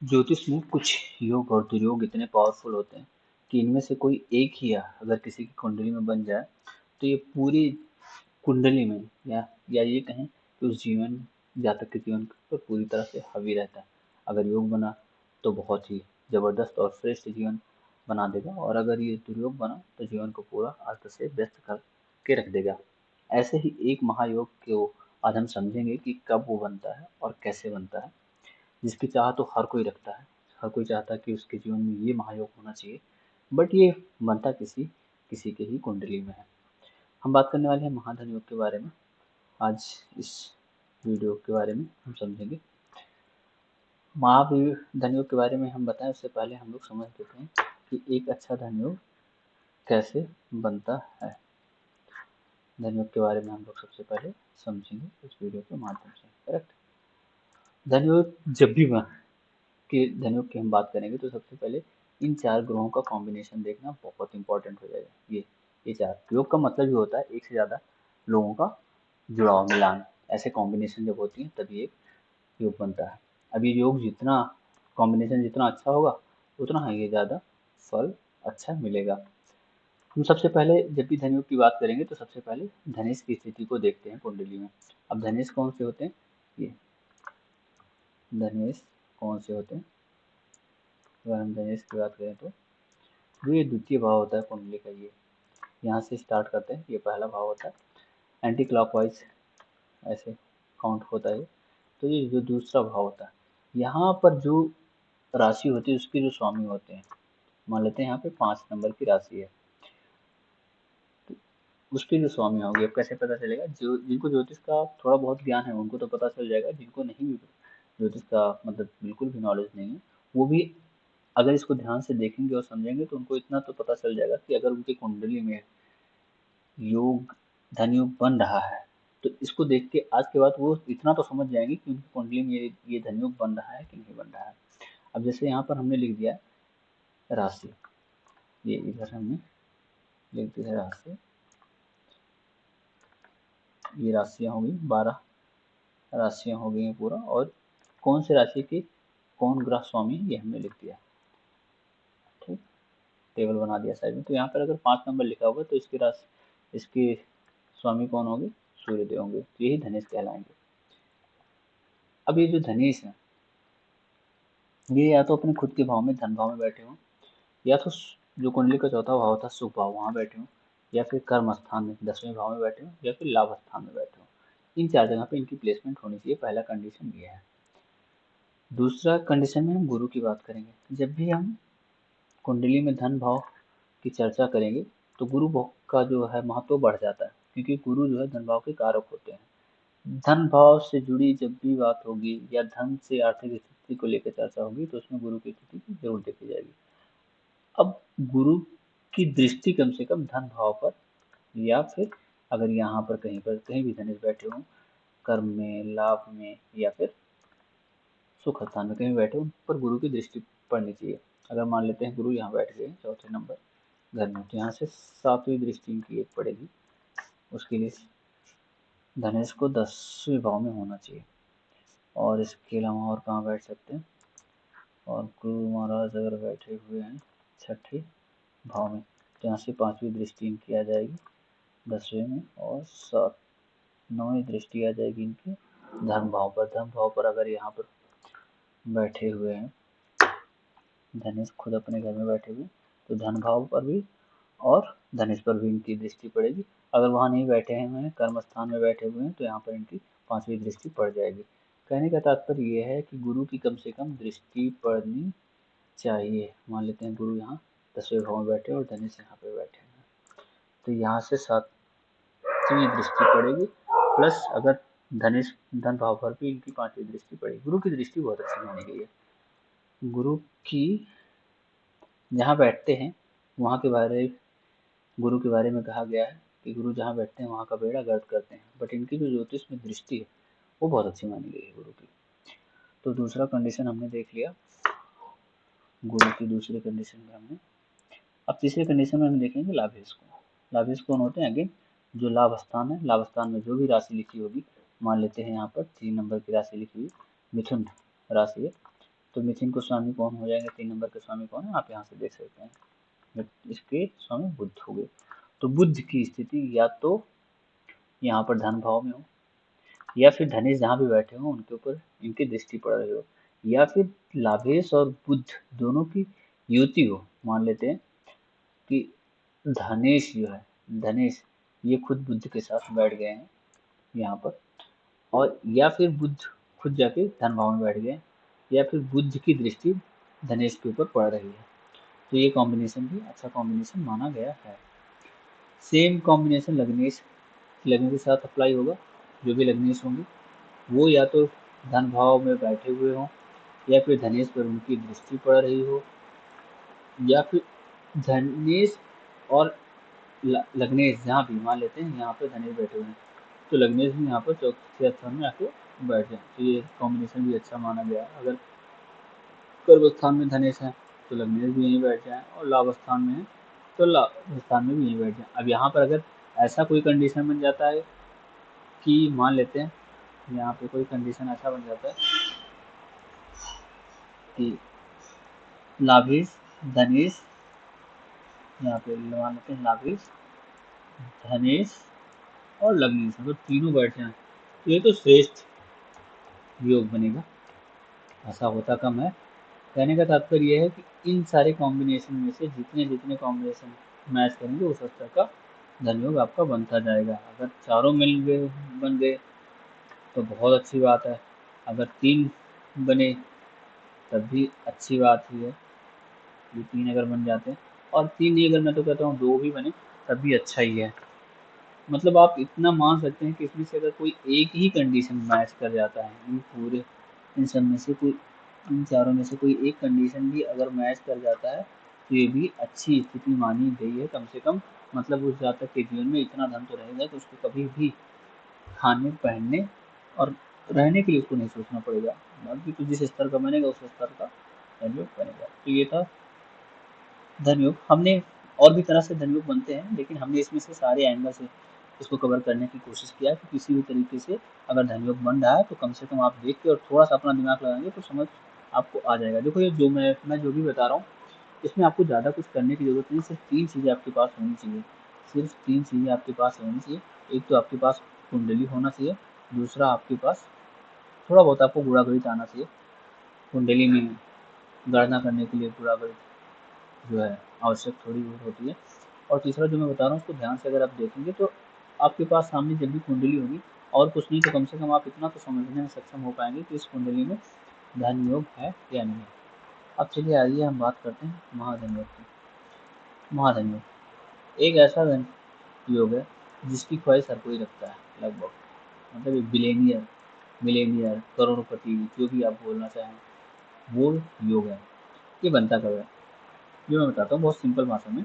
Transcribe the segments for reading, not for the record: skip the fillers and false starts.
ज्योतिष में कुछ योग और दुर्योग इतने पावरफुल होते हैं कि इनमें से कोई एक ही अगर किसी की कुंडली में बन जाए तो ये पूरी कुंडली में या ये कहें कि उस जीवन जातक के जीवन पर पूरी तरह से हावी रहता है। अगर योग बना तो बहुत ही जबरदस्त और श्रेष्ठ जीवन बना देगा, और अगर ये दुर्योग बना तो जीवन को पूरा अर्थ से व्यस्त करके रख देगा। ऐसे ही एक महायोग को आज हम समझेंगे कि कब वो बनता है और कैसे बनता है, जिसकी चाह तो हर कोई रखता है। हर कोई चाहता है कि उसके जीवन में ये महायोग होना चाहिए, बट ये बनता किसी किसी के ही कुंडली में है। हम बात करने वाले हैं महाधन योग के बारे में। आज इस वीडियो के बारे में हम समझेंगे। महाधन योग के बारे में हम बताएं उससे पहले हम लोग समझ लेते हैं कि एक अच्छा धन योग कैसे बनता है। धन योग के बारे में हम लोग सबसे पहले समझेंगे इस वीडियो के माध्यम से। करेक्ट। धन योग जब भी कि धनुष की हम बात करेंगे तो सबसे पहले इन चार ग्रहों का कॉम्बिनेशन देखना बहुत इंपॉर्टेंट हो जाएगा। ये चार योग का मतलब ही होता है एक से ज़्यादा लोगों का जुड़ाव, मिलान। ऐसे कॉम्बिनेशन जब होती है तभी एक योग बनता है। अब ये योग जितना कॉम्बिनेशन जितना अच्छा होगा उतना ही ये ज़्यादा फल अच्छा मिलेगा। हम सबसे पहले जब भी धनुष की बात करेंगे तो सबसे पहले धनेश की स्थिति को देखते हैं कुंडली में। अब धनेश कौन से होते हैं? ये धनेश कौन से होते हैं? अगर हम धनेश की बात करें तो जो ये द्वितीय भाव होता है कुंडली का, ये यहाँ से स्टार्ट करते हैं। ये पहला भाव होता है, एंटी क्लॉकवाइज ऐसे काउंट होता है। तो ये जो दूसरा भाव होता है, यहाँ पर जो राशि होती है उसके जो स्वामी होते हैं, मान लेते हैं यहाँ पे 5 नंबर की राशि है, तो उसके जो स्वामी होंगे। अब कैसे पता चलेगा? जो जिनको ज्योतिष का थोड़ा बहुत ज्ञान है उनको तो पता चल जाएगा, जिनको नहीं भी ज्योतिष का मतलब बिल्कुल भी नॉलेज नहीं है, वो भी अगर इसको ध्यान से देखेंगे और समझेंगे तो उनको इतना तो पता चल जाएगा कि अगर उनकी कुंडली में योग धन योग बन रहा है तो इसको देख के आज के बाद वो इतना तो समझ जाएंगे कि उनकी कुंडली में ये धन योग बन रहा है कि नहीं बन रहा है। अब जैसे यहाँ पर हमने लिख दिया राशि, ये इधर हमने लिख दिया राशि, ये राशियाँ होगी 12 राशियाँ हो गई हैं पूरा, और कौन से राशि के कौन ग्रह स्वामी ये हमने लिख दिया। ठीक, टेबल बना दिया साइड में। तो यहाँ पर अगर 5 नंबर लिखा होगा तो इसकी राशि, इसके स्वामी कौन होंगे? सूर्यदेव होंगे। तो यही धनेश कहलाएंगे। अब ये जो धनेश है ये या तो अपने खुद के भाव में धन भाव में बैठे हों, या तो जो कुंडली का चौथा भाव होता है सुख भाव वहाँ बैठे हों, या फिर कर्म स्थान में 10वें भाव में बैठे हों, या फिर लाभ स्थान में बैठे हों। इन चार जगह पे इनकी प्लेसमेंट होनी चाहिए। पहला कंडीशन ये है। दूसरा कंडीशन में हम गुरु की बात करेंगे। जब भी हम कुंडली में धन भाव की चर्चा करेंगे तो गुरु भाव का जो है महत्व बढ़ जाता है, क्योंकि गुरु जो है धन भाव के कारक होते हैं। धन भाव से जुड़ी जब भी बात होगी या धन से आर्थिक स्थिति को लेकर चर्चा होगी तो उसमें गुरु की स्थिति की जरूर देखी जाएगी। अब गुरु की दृष्टि कम से कम धन भाव पर, या फिर अगर यहाँ पर कहीं भी धनेश बैठे हों, कर्म में, लाभ में, या फिर सुख स्थान में कहीं बैठे उन पर गुरु की दृष्टि पड़नी चाहिए। अगर मान लेते हैं गुरु यहाँ बैठ गए चौथे नंबर घर में, तो यहाँ से 7वीं दृष्टि इनकी एक पड़ेगी। उसके लिए धनेश को 10वें भाव में होना चाहिए। और इसके अलावा और कहाँ बैठ सकते हैं? और गुरु महाराज अगर बैठे हुए हैं छठे भाव में तो यहाँ से 5वीं दृष्टि इनकी आ जाएगी 10वें में, और 9वीं दृष्टि आ जाएगी इनकी धर्म भाव पर। धर्म भाव पर अगर यहाँ पर बैठे हुए हैं धनेश खुद अपने घर में बैठे हुए तो धन भाव पर भी और धनेश पर भी इनकी दृष्टि पड़ेगी। अगर वहाँ नहीं बैठे हैं, कर्म स्थान में बैठे हुए हैं, तो यहाँ पर इनकी 5वीं दृष्टि पड़ जाएगी। कहने का तात्पर्य ये है कि गुरु की कम से कम दृष्टि पड़नी चाहिए। मान लेते हैं गुरु यहाँ 10वें भाव में बैठे और धनेश यहाँ पे बैठे हैं, तो यहाँ से 7वीं दृष्टि पड़ेगी। प्लस अगर धनेश धन भाव पर भी इनकी 5वीं दृष्टि पड़ेगी। गुरु की दृष्टि बहुत अच्छी मानी गई है। गुरु की जहाँ बैठते हैं वहाँ के बारे गुरु के बारे में कहा गया है कि गुरु जहाँ बैठते हैं वहाँ का बेड़ा गर्क करते हैं। बट इनकी जो ज्योतिष में दृष्टि है वो बहुत अच्छी मानी गई है गुरु की। तो दूसरा कंडीशन हमने देख लिया गुरु की। दूसरी कंडीशन में हमने, अब तीसरी कंडीशन में हम देखेंगे लाभेश को। लाभेश कौन होते हैं? अगेन जो लाभ स्थान है, लाभ स्थान में जो भी राशि लिखी होगी, मान लेते हैं यहाँ पर 3 नंबर की राशि लिखी हुई मिथुन राशि है, तो मिथुन को स्वामी कौन हो जाएंगे, 3 नंबर के स्वामी कौन है, आप यहाँ से देख सकते हैं, इसके स्वामी बुध हो गए। तो बुध की स्थिति या तो यहाँ पर धन भाव में हो, या फिर धनेश जहाँ भी बैठे हो उनके ऊपर इनकी दृष्टि पड़ रही हो, या फिर लाभेश और बुध दोनों की युति हो। मान लेते हैं कि धनेश जो है, धनेश ये खुद बुध के साथ बैठ गए हैं यहाँ पर, और या फिर बुध खुद जाके धन भाव में बैठ गए, या फिर बुध की दृष्टि धनेश के ऊपर पड़ रही है। तो ये कॉम्बिनेशन भी अच्छा कॉम्बिनेशन माना गया है। सेम कॉम्बिनेशन लग्नेश, लग्न के साथ अप्लाई होगा। जो भी लग्नेश होंगे वो या तो धन भाव में बैठे हुए हों, या फिर धनेश पर उनकी दृष्टि पड़ रही हो, या फिर धनेश और लग्नेश जहाँ भी, मान लेते हैं यहाँ पर धनेश बैठे हुए हैं तो लग्नेश भी यहाँ पर चौथे स्थान में आके बैठ जाए। तो ये कॉम्बिनेशन भी अच्छा माना गया। अगर कर्म स्थान में धनेश है तो लग्नेश भी यहीं बैठ जाए, और लाभ स्थान में है तो लाभ स्थान में भी यहीं बैठ जाए। अब यहाँ पर अगर ऐसा कोई कंडीशन बन जाता है कि मान लेते हैं यहाँ पे कोई कंडीशन ऐसा बन जाता है कि लाभेश धनेश, यहाँ पे मान लेते हैं लाभेश धनेश और लग्नेश, तो तीनों बैठ जाए तो ये तो श्रेष्ठ योग बनेगा। ऐसा होता कम है। कहने का तात्पर्य यह है कि इन सारे कॉम्बिनेशन में से जितने जितने कॉम्बिनेशन मैच करेंगे उस स्तर का धन योग आपका बनता जाएगा। अगर चारों मिल गए बन गए तो बहुत अच्छी बात है, अगर 3 बने तब भी अच्छी बात ही है। ये 3 अगर बन जाते हैं, और 3 नहीं, अगर मैं तो कहता हूँ 2 भी बने तब भी अच्छा ही है। मतलब आप इतना मान सकते हैं कि इसमें से अगर कोई एक ही कंडीशन मैच कर जाता है, इन सब में से कोई, इन चारों में से कोई एक कंडीशन भी अगर मैच कर जाता है तो ये भी अच्छी स्थिति मानी गई है कम से कम। मतलब उस जातक के जीवन में इतना धन तो रहेगा कि उसको कभी भी खाने पहनने और रहने के लिए उसको नहीं सोचना पड़ेगा। बाकी तो जिस स्तर का बनेगा उस स्तर का धनयोग बनेगा। तो ये था धनयोग। हमने और भी तरह से धनयोग बनते हैं, लेकिन हमने इसमें से सारे एंगल से इसको कवर करने की कोशिश किया कि किसी भी तरीके से अगर धनयोग बन रहा है तो कम से कम आप देख के और थोड़ा सा अपना दिमाग लगाएंगे तो समझ आपको आ जाएगा। देखो ये जो मैं जो भी बता रहा हूँ इसमें आपको ज़्यादा कुछ करने की ज़रूरत नहीं, सिर्फ 3 चीज़ें आपके पास होनी चाहिए। सिर्फ 3 चीज़ें आपके पास होनी चाहिए। एक तो आपके पास कुंडली होना चाहिए, दूसरा आपके पास थोड़ा बहुत आपको गुणा गणित आना चाहिए। कुंडली में गणना करने के लिए गुणा गणित जो है आवश्यक थोड़ी बहुत होती है। और तीसरा जो मैं बता रहा हूँ उसको ध्यान से अगर आप देखेंगे तो आपके पास सामने जब भी कुंडली होगी, और कुछ नहीं तो कम से कम आप इतना तो समझने में सक्षम हो पाएंगे कि इस कुंडली में धन योग है या नहीं है। अब चलिए आइए हम बात करते हैं महाधन योग की। महाधन योग एक ऐसा धन योग है जिसकी ख्वाहिश हर कोई रखता है लगभग। मतलब एक बिलेनियर मिलेनियर करोड़पति जो भी आप बोलना चाहें वो योग है। ये बनता कब है, ये मैं बताता हूँ बहुत सिंपल भाषा में।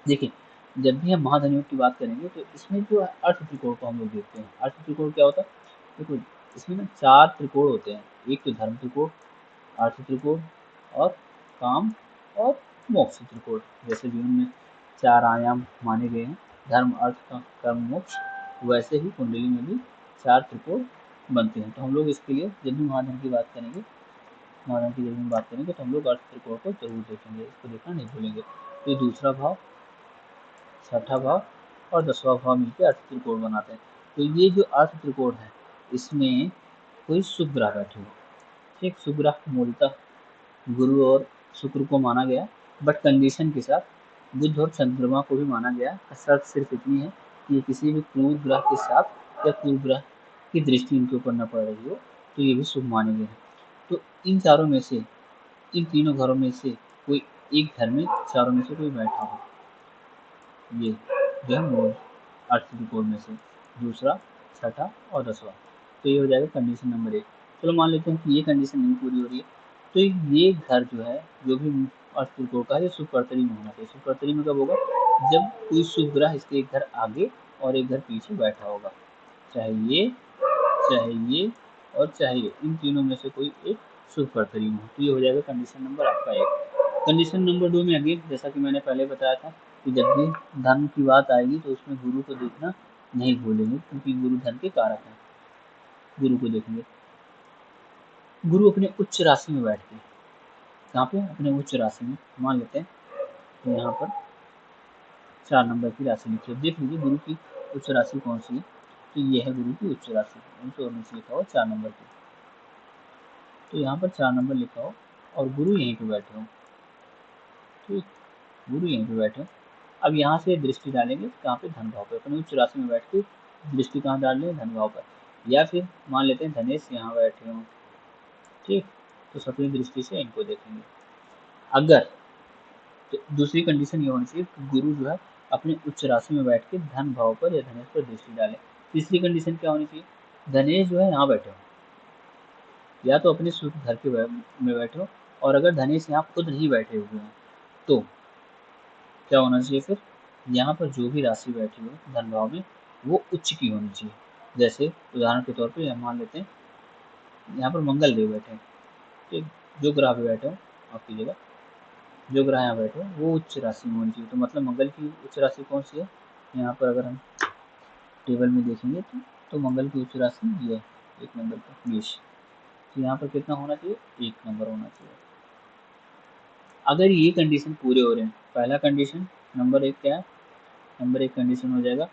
देखिए, जब भी हम महाधन योग की बात करेंगे तो इसमें जो अर्थ त्रिकोण को हम लोग देखते हैं। अर्थ त्रिकोण क्या होता है, देखो इसमें ना 4 त्रिकोण होते हैं। एक तो धर्म त्रिकोण, अर्थ त्रिकोण और काम और मोक्ष त्रिकोण। जैसे जीवन में 4 आयाम माने गए हैं, धर्म अर्थ कर्म मोक्ष, वैसे ही कुंडली में भी 4 त्रिकोण बनते हैं। तो हम लोग इसके लिए जब भी महाधन की बात करेंगे, महाधन की जब भी बात करेंगे तो हम लोग अर्थ त्रिकोण को जरूर देखेंगे, इसको देखना नहीं भूलेंगे। तो ये दूसरा भाव, छठा भाव और 10वां भाव मिलकर अर्थ त्रिकोण बनाते हैं। तो ये जो अर्थ त्रिकोण है इसमें कोई शुभ ग्रह बैठे हो। ठीक, शुभ ग्रह मूलतः गुरु और शुक्र को माना गया, बट कंडीशन के साथ बुध और चंद्रमा को भी माना गया। शर्त सिर्फ इतनी है कि ये किसी भी क्रूर ग्रह के साथ या क्रूर ग्रह की दृष्टि इनके ऊपर न पड़ रही हो तो ये भी शुभ माने गए हैं। तो इन चारों में से, इन तीनों घरों में से कोई एक घर में चारों में से कोई बैठा हो, ये जो है मूल अर्थ त्रिकोण में से दूसरा, छठा और 10वां, तो ये हो जाएगा कंडीशन नंबर 1। चलो मान लेते हैं कि ये कंडीशन नहीं पूरी हो रही है तो ये घर जो है जो भी अर्थ त्रिकोण का है ये शुभ कर्तरी में होना चाहिए। शुभ कर्तरी में कब होगा, जब कोई शुभ ग्रह इसके एक घर आगे और एक घर पीछे बैठा होगा। चाहे ये, चाहे ये और चाहे ये, इन तीनों में से कोई एक शुभ कर्तरी में हो। तो ये हो जाएगा कंडीशन नंबर आपका 1। कंडीशन नंबर 2 में अगेन जैसा कि मैंने पहले बताया था कि जब भी धन की बात आएगी तो उसमें गुरु को देखना नहीं भूलेंगे, क्योंकि गुरु धन के कारक हैं। गुरु को देखेंगे। गुरु अपने उच्च राशि में बैठ के, कहाँ पे, अपने उच्च राशि में, मान लेते हैं यहाँ पर 4 नंबर की राशि लिखी है। देख लीजिए गुरु की उच्च राशि कौन सी है, तो ये है गुरु की उच्च राशि, तो नीचे लिखा हो 4 नंबर की, तो यहाँ पर 4 नंबर लिखा हो और गुरु यहीं पे बैठे हो, ठीक, गुरु यहीं पे बैठे हो। अब यहाँ से दृष्टि डालेंगे कहाँ पे, धन भाव पे, अपने उच्च राशि में बैठ के दृष्टि कहाँ डाल रहे हैं, धन भाव पर, या फिर मान लेते हैं धनेश यहाँ बैठे हो, ठीक, तो सप्तमी दृष्टि से इनको देखेंगे। अगर तो दूसरी कंडीशन ये होनी चाहिए कि गुरु जो है अपने उच्च राशि में बैठ के धन भाव पर या धनेश पर दृष्टि डाले। तीसरी कंडीशन क्या होनी चाहिए, धनेश जो है यहाँ बैठे हो, या तो अपने शुभ घर के में बैठे हो, और अगर धनेश यहाँ खुद नहीं बैठे हुए हैं तो क्या होना चाहिए, फिर यहाँ पर जो भी राशि बैठी हो धन भाव में वो उच्च की होनी चाहिए। जैसे उदाहरण के तौर पे मान लेते हैं यहाँ पर मंगल देव बैठे हैं, ठीक, जो ग्रह पे बैठे हो आपकी जगह, जो ग्रह यहाँ बैठे हो वो उच्च राशि में होनी चाहिए। तो मतलब मंगल की उच्च राशि कौन सी है, यहाँ पर अगर हम टेबल में देखेंगे तो मंगल की उच्च राशि ये है, 1 नंबर पर मेष, तो यहाँ पर कितना होना चाहिए, 1 नंबर होना चाहिए। अगर ये कंडीशन पूरे हो रहे हैं, पहला कंडीशन नंबर 1 क्या है, नंबर 1 कंडीशन हो जाएगा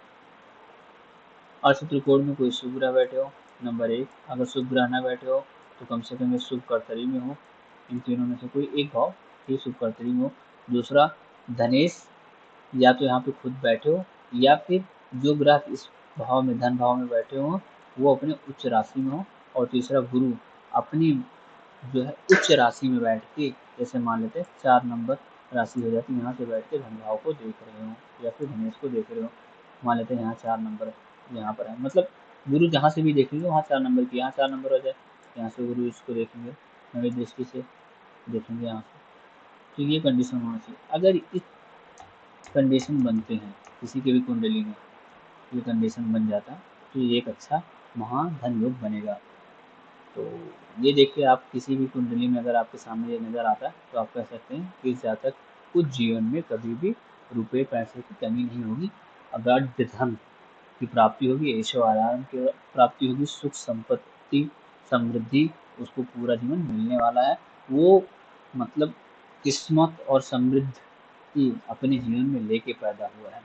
अर्थ त्रिकोण में कोई शुभ ग्रह बैठे हो, नंबर 1, अगर शुभ ग्रह ना बैठे हो तो कम से कम शुभ कर्तरी में हो, इन तीनों में से कोई एक भाव ये शुभ कर्तरी में हो। दूसरा, धनेश या तो यहाँ पे खुद बैठे हो, या फिर जो ग्रह इस भाव में धन भाव में बैठे हो वो अपने उच्च राशि में हो। और तीसरा, गुरु अपनी जो है उच्च राशि में बैठ के, जैसे मान लेते हैं 4 नंबर राशि हो जाती है, यहाँ से बैठ के धन भाव को देख रहे हो या फिर धनेश को देख रहे हो, मान लेते हैं यहाँ 4 नंबर यहाँ पर है, मतलब गुरु जहाँ से भी देखेंगे वहाँ 4 नंबर की, यहाँ 4 नंबर हो जाए, यहाँ से गुरु इसको देखेंगे नवी दृष्टि से देखेंगे यहाँ से, तो ये कंडीशन होना चाहिए। अगर इस कंडीशन बनते हैं किसी के भी कुंडली में, ये कंडीशन बन जाता तो ये एक अच्छा महाधन योग बनेगा। तो ये देखिए आप किसी भी कुंडली में अगर आपके सामने ये नज़र आता है तो आप कह सकते हैं कि इस जातक को जीवन में कभी भी रुपए पैसे की कमी नहीं होगी, अगाध धन की प्राप्ति होगी, ऐशो आराम की प्राप्ति होगी, सुख संपत्ति समृद्धि उसको पूरा जीवन मिलने वाला है। वो मतलब किस्मत और समृद्धि अपने जीवन में लेके पैदा हुआ है।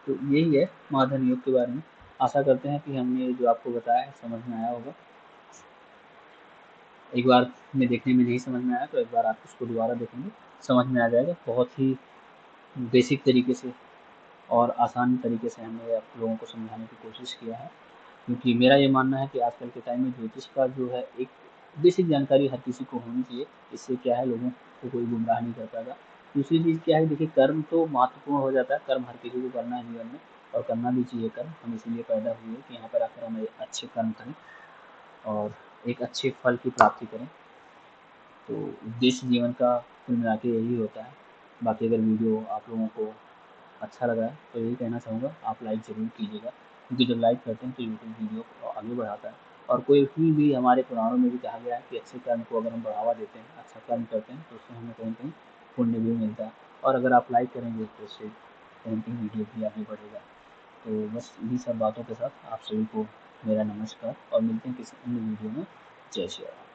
तो यही है महाधन योग के बारे में। आशा करते हैं कि हमने जो आपको बताया है समझ में आया होगा। एक बार में देखने में नहीं समझ में आया तो एक बार आप इसको दोबारा देखेंगे, समझ में आ जाएगा। बहुत ही बेसिक तरीके से और आसान तरीके से हमने आप लोगों को समझाने की कोशिश किया है, क्योंकि मेरा ये मानना है कि आजकल के टाइम में ज्योतिष का जो है एक बेसिक जानकारी हर किसी को होनी चाहिए। इससे क्या है, लोगों को कोई गुमराह नहीं कर पाएगा। दूसरी चीज़ क्या है, देखिए कर्म तो महत्वपूर्ण हो जाता है, कर्म हर किसी को करना है जीवन में और करना भी चाहिए कर्म। हम इसीलिए पैदा हुए कि यहाँ पर आकर हम अच्छे कर्म करें और एक अच्छे फल की प्राप्ति करें। तो उद्देश्य जीवन का कुल मिला के यही होता है। बाकी अगर वीडियो आप लोगों को अच्छा लगा है तो यही कहना चाहूँगा, आप लाइक ज़रूर कीजिएगा, क्योंकि जब लाइक करते हैं तो यूट्यूब वीडियो को आगे बढ़ाता है। और कोई भी हमारे पुराणों में भी कहा गया है कि अच्छे कर्म को अगर हम बढ़ावा देते हैं, अच्छा कर्म करते हैं तो उससे हमें कहीं कहीं पुण्य भी मिलता है। और अगर आप लाइक करेंगे तो उससे कहीं कहीं वीडियो भी आगे बढ़ेगा। तो बस इन्हीं सब बातों के साथ आप सभी को मेरा नमस्कार और मिलते हैं किसी अन्य वीडियो में। जय श्री राम।